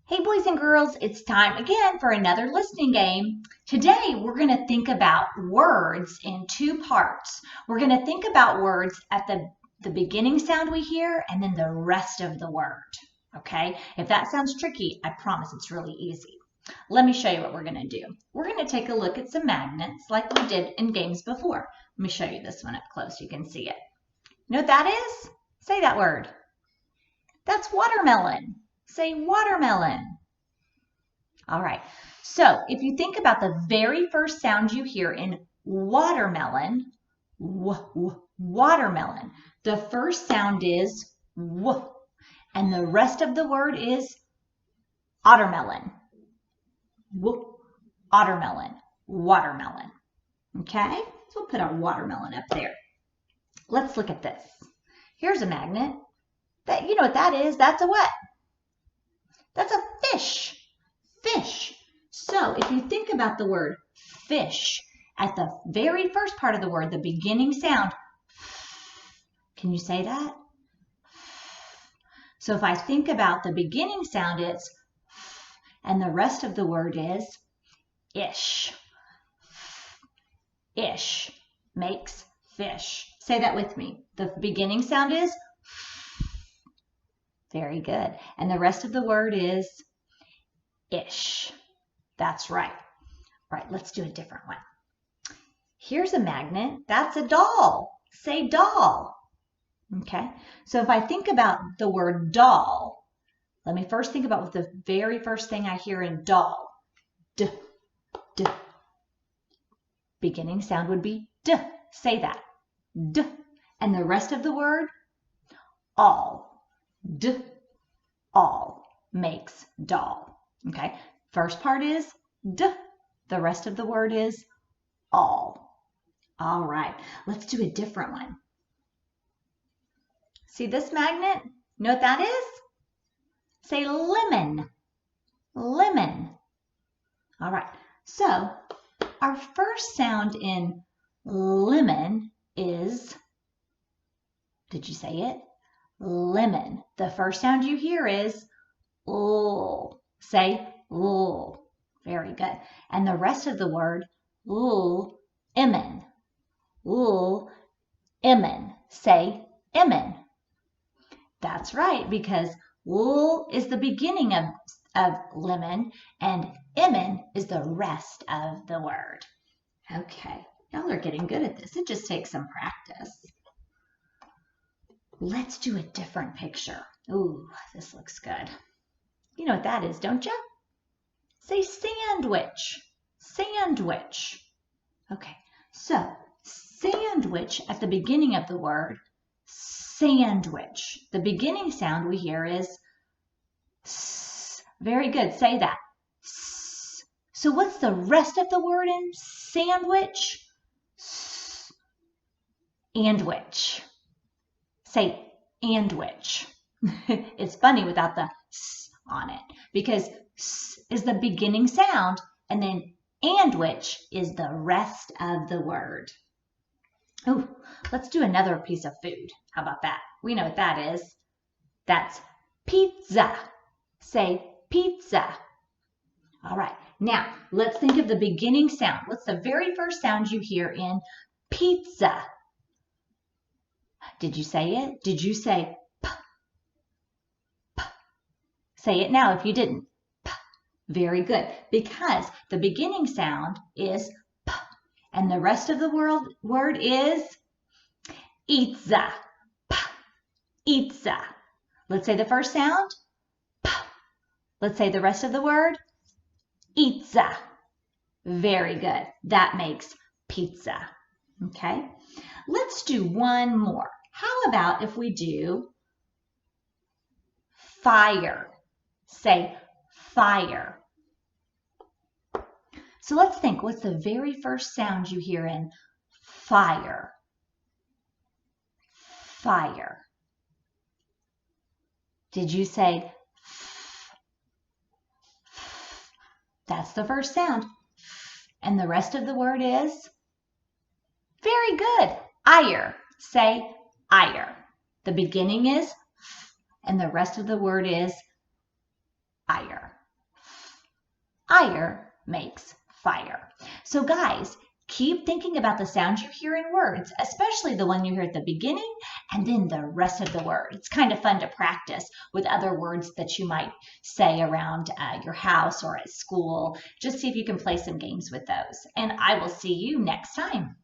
Hey boys and girls, it's time again for another listening game. Today we're going to think about words in two parts. We're going to think about words at the beginning sound we hear and then the rest of the word. Okay? If that sounds tricky, I promise it's really easy. Let me show you what we're going to do. We're going to take a look at some magnets like we did in games before. Let me show you this one up close so you can see it. You know what that is? Say that word. That's watermelon. Say watermelon. All right, so if you think about the very first sound you hear in watermelon, watermelon, the first sound is w, and the rest of the word is watermelon, watermelon, watermelon. Okay, so we'll put our watermelon up there. Let's look at this. Here's a magnet. You know what that is? That's a what? That's a fish. Fish. So if you think about the word fish, at the very first part of the word, the beginning sound, can you say that? So if I think about the beginning sound, it's and the rest of the word is ish. Ish makes fish. Say that with me. The beginning sound is very good. And the rest of the word is ish. That's right. All right, let's do a different one. Here's a magnet. That's a doll. Say doll. Okay, so if I think about the word doll, let me first think about what the very first thing I hear in doll. D, d. Beginning sound would be d. Say that. D. And the rest of the word, all. D, all makes doll. Okay, first part is d, the rest of the word is all. All right, let's do a different one. See this magnet? You know what that is? Say lemon, lemon. All right, so our first sound in lemon is, did you say it? Lemon. The first sound you hear is l. Say l. Very good. And the rest of the word, lemon. Lemon. Say emon. That's right, because l is the beginning of lemon and emon is the rest of the word. Okay, y'all are getting good at this. It just takes some practice. Let's do a different picture. Ooh, this looks good. You know what that is, don't you? Say sandwich, sandwich. Okay, so sandwich at the beginning of the word, sandwich. The beginning sound we hear is s. Very good, say that. S. So what's the rest of the word in sandwich? S. Andwich. Say andwich. It's funny without the s on it because s is the beginning sound and then andwich is the rest of the word. Oh, let's do another piece of food. How about that? We know what that is. That's pizza. Say pizza. All right, now let's think of the beginning sound. What's the very first sound you hear in pizza? Did you say it? Did you say p? P. Say it now if you didn't. P. Very good. Because the beginning sound is p, and the rest of the word is pizza. P. Pizza. Let's say the first sound. P. Let's say the rest of the word. Pizza. Very good. That makes pizza. Okay. Let's do one more. How about if we do fire? Say fire. So let's think, what's the very first sound you hear in fire? Fire. Did you say f? That's the first sound. And the rest of the word is? Very good. Ire. Say ire. The beginning is f, and the rest of the word is ire. Ire makes fire. So guys, keep thinking about the sounds you hear in words, especially the one you hear at the beginning and then the rest of the word. It's kind of fun to practice with other words that you might say around your house or at school. Just see if you can play some games with those. And I will see you next time.